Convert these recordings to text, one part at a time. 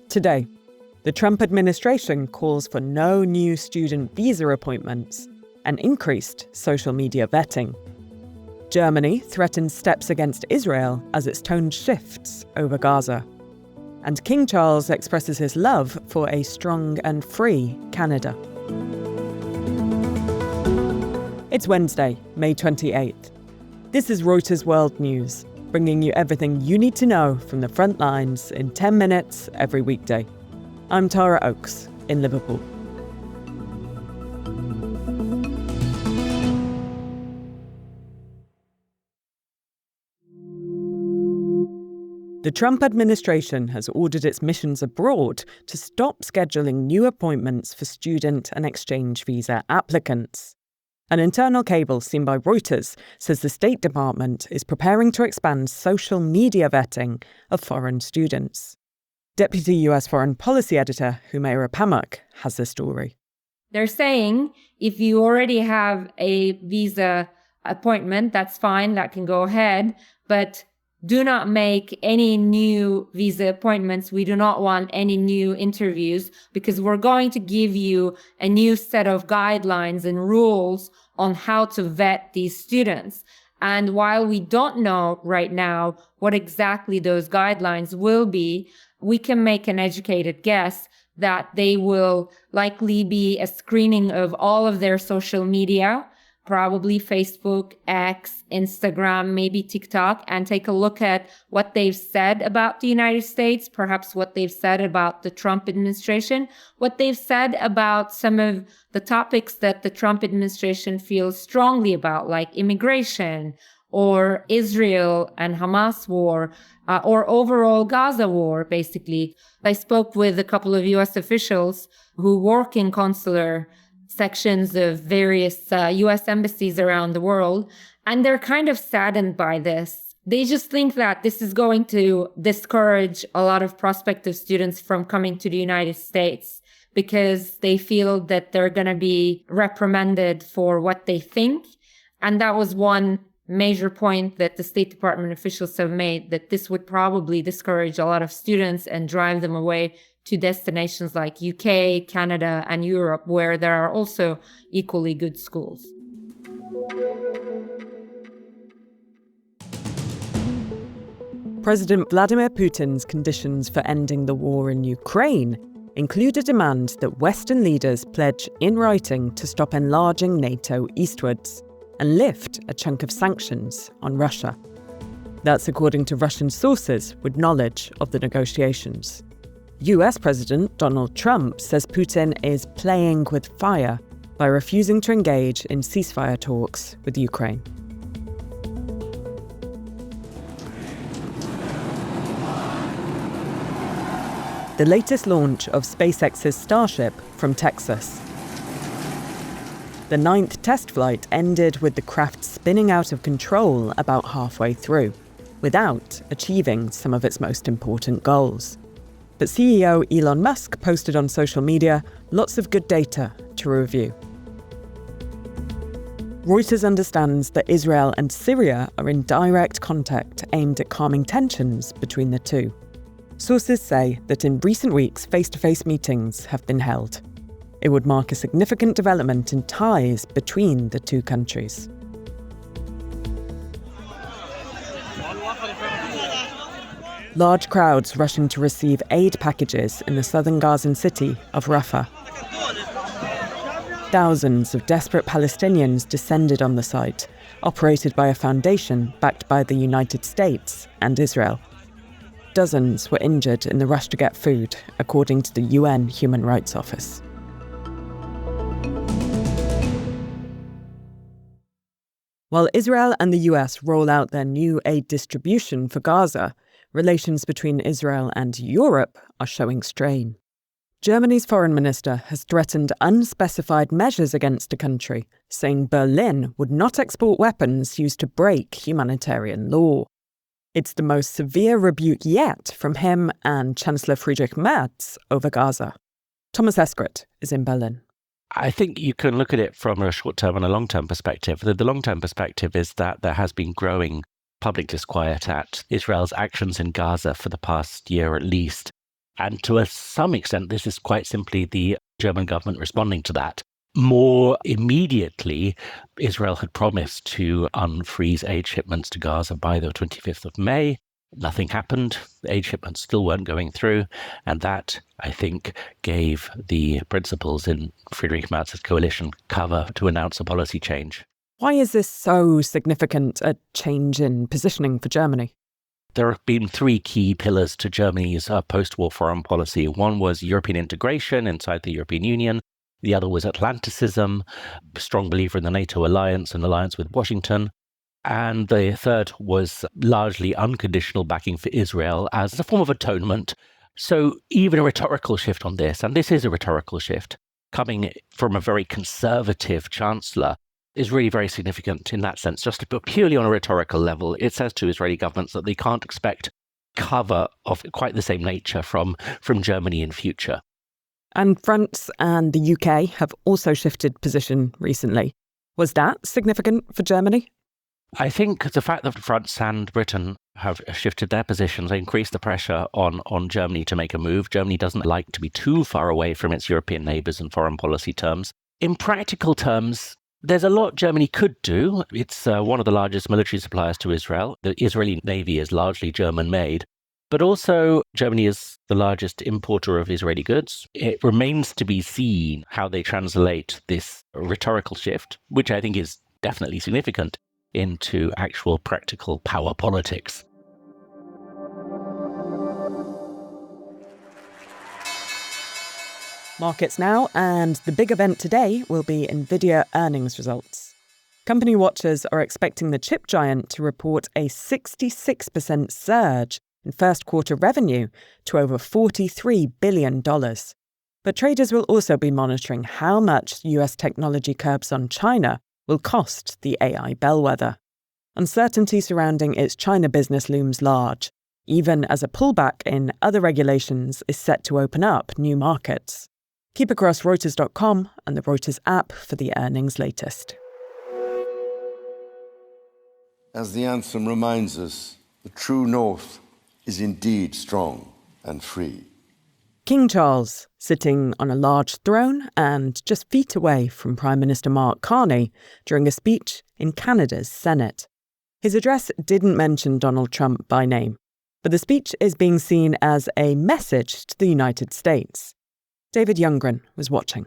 Today, the Trump administration calls for no new student visa appointments and increased social media vetting. Germany threatens steps against Israel as its tone shifts over Gaza. And King Charles expresses his love for a strong and free Canada. It's Wednesday, May 28th. This is Reuters World News, bringing you everything you need to know from the front lines in 10 minutes every weekday. I'm Tara Oakes in Liverpool. The Trump administration has ordered its missions abroad to stop scheduling new appointments for student and exchange visa applicants. An internal cable seen by Reuters says the State Department is preparing to expand social media vetting of foreign students. Deputy US Foreign Policy Editor Humaira Pamuk has the story. They're saying if you already have a visa appointment, that's fine, that can go ahead, but do not make any new visa appointments. We do not want any new interviews because we're going to give you a new set of guidelines and rules on how to vet these students. And while we don't know right now what exactly those guidelines will be, we can make an educated guess that they will likely be a screening of all of their social media, probably Facebook, X, Instagram, maybe TikTok, and take a look at what they've said about the United States, perhaps what they've said about the Trump administration, what they've said about some of the topics that the Trump administration feels strongly about, like immigration or Israel and Hamas war, or overall Gaza war, basically. I spoke with a couple of US officials who work in consular sections of various US embassies around the world, and they're kind of saddened by this. They just think that this is going to discourage a lot of prospective students from coming to the United States because they feel that they're going to be reprimanded for what they think. And that was one major point that the State Department officials have made, that this would probably discourage a lot of students and drive them away to destinations like UK, Canada, and Europe, where there are also equally good schools. President Vladimir Putin's conditions for ending the war in Ukraine include a demand that Western leaders pledge in writing to stop enlarging NATO eastwards and lift a chunk of sanctions on Russia. That's according to Russian sources with knowledge of the negotiations. US President Donald Trump says Putin is playing with fire by refusing to engage in ceasefire talks with Ukraine. The latest launch of SpaceX's Starship from Texas. The 9th test flight ended with the craft spinning out of control about halfway through, without achieving some of its most important goals. But CEO Elon Musk posted on social media lots of good data to review. Reuters understands that Israel and Syria are in direct contact aimed at calming tensions between the two. Sources say that in recent weeks, face-to-face meetings have been held. It would mark a significant development in ties between the two countries. Large crowds rushing to receive aid packages in the southern Gazan city of Rafah. Thousands of desperate Palestinians descended on the site, operated by a foundation backed by the United States and Israel. Dozens were injured in the rush to get food, according to the UN Human Rights Office. While Israel and the US roll out their new aid distribution for Gaza, relations between Israel and Europe are showing strain. Germany's foreign minister has threatened unspecified measures against the country, saying Berlin would not export weapons used to break humanitarian law. It's the most severe rebuke yet from him and Chancellor Friedrich Merz over Gaza. Thomas Eskret is in Berlin. I think you can look at it from a short-term and a long-term perspective. The long-term perspective is that there has been growing public disquiet at Israel's actions in Gaza for the past year at least. And to some extent, this is quite simply the German government responding to that. More immediately, Israel had promised to unfreeze aid shipments to Gaza by the 25th of May. Nothing happened. The aid shipments still weren't going through. And that, I think, gave the principals in Friedrich Merz's coalition cover to announce a policy change. Why is this so significant, a change in positioning for Germany? There have been three key pillars to Germany's post-war foreign policy. One was European integration inside the European Union. The other was Atlanticism, strong believer in the NATO alliance and alliance with Washington. And the third was largely unconditional backing for Israel as a form of atonement. So even a rhetorical shift on this, and this is a rhetorical shift, coming from a very conservative chancellor, is really very significant in that sense. Just purely on a rhetorical level, it says to Israeli governments that they can't expect cover of quite the same nature from Germany in future. And France and the UK have also shifted position recently. Was that significant for Germany? I think the fact that France and Britain have shifted their positions increased the pressure on Germany to make a move. Germany doesn't like to be too far away from its European neighbours in foreign policy terms. In practical terms, there's a lot Germany could do. It's one of the largest military suppliers to Israel. The Israeli Navy is largely German-made. But also, Germany is the largest importer of Israeli goods. It remains to be seen how they translate this rhetorical shift, which I think is definitely significant, into actual practical power politics. Markets now, and the big event today will be Nvidia earnings results. Company watchers are expecting the chip giant to report a 66% surge in first quarter revenue to over $43 billion. But traders will also be monitoring how much US technology curbs on China will cost the AI bellwether. Uncertainty surrounding its China business looms large, even as a pullback in other regulations is set to open up new markets. Keep across Reuters.com and the Reuters app for the earnings latest. As the anthem reminds us, the true north is indeed strong and free. King Charles, sitting on a large throne and just feet away from Prime Minister Mark Carney during a speech in Canada's Senate. His address didn't mention Donald Trump by name, but the speech is being seen as a message to the United States. David Youngren was watching.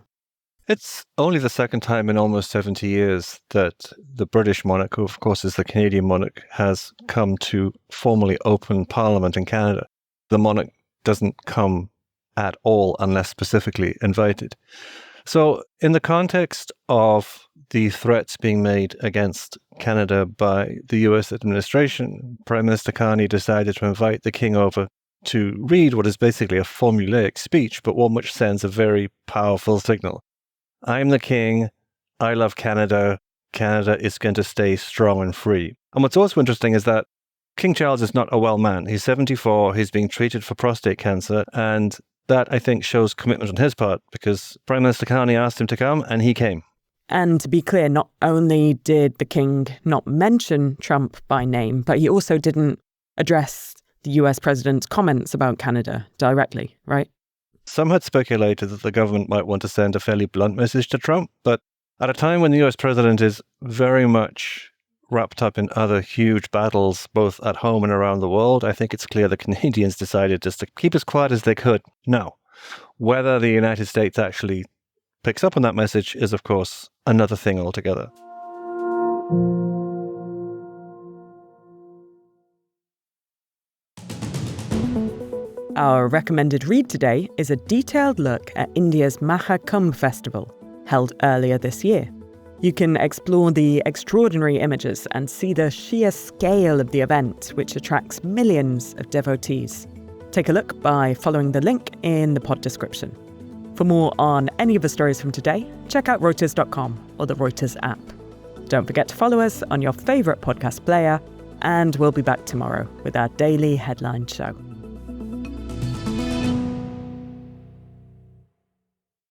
It's only the second time in almost 70 years that the British monarch, who of course is the Canadian monarch, has come to formally open Parliament in Canada. The monarch doesn't come at all unless specifically invited. So in the context of the threats being made against Canada by the US administration, Prime Minister Carney decided to invite the King over to read what is basically a formulaic speech, but one which sends a very powerful signal. I'm the King, I love Canada, Canada is going to stay strong and free. And what's also interesting is that King Charles is not a well man. He's 74, he's being treated for prostate cancer, and that, I think, shows commitment on his part, because Prime Minister Carney asked him to come, and he came. And to be clear, not only did the King not mention Trump by name, but he also didn't address the US president's comments about Canada directly, right? Some had speculated that the government might want to send a fairly blunt message to Trump, but at a time when the US president is very much wrapped up in other huge battles, both at home and around the world, I think it's clear the Canadians decided just to keep as quiet as they could. Now, whether the United States actually picks up on that message is, of course, another thing altogether. Our recommended read today is a detailed look at India's Maha Kumbh festival, held earlier this year. You can explore the extraordinary images and see the sheer scale of the event, which attracts millions of devotees. Take a look by following the link in the pod description. For more on any of the stories from today, check out Reuters.com or the Reuters app. Don't forget to follow us on your favourite podcast player, and we'll be back tomorrow with our daily headline show.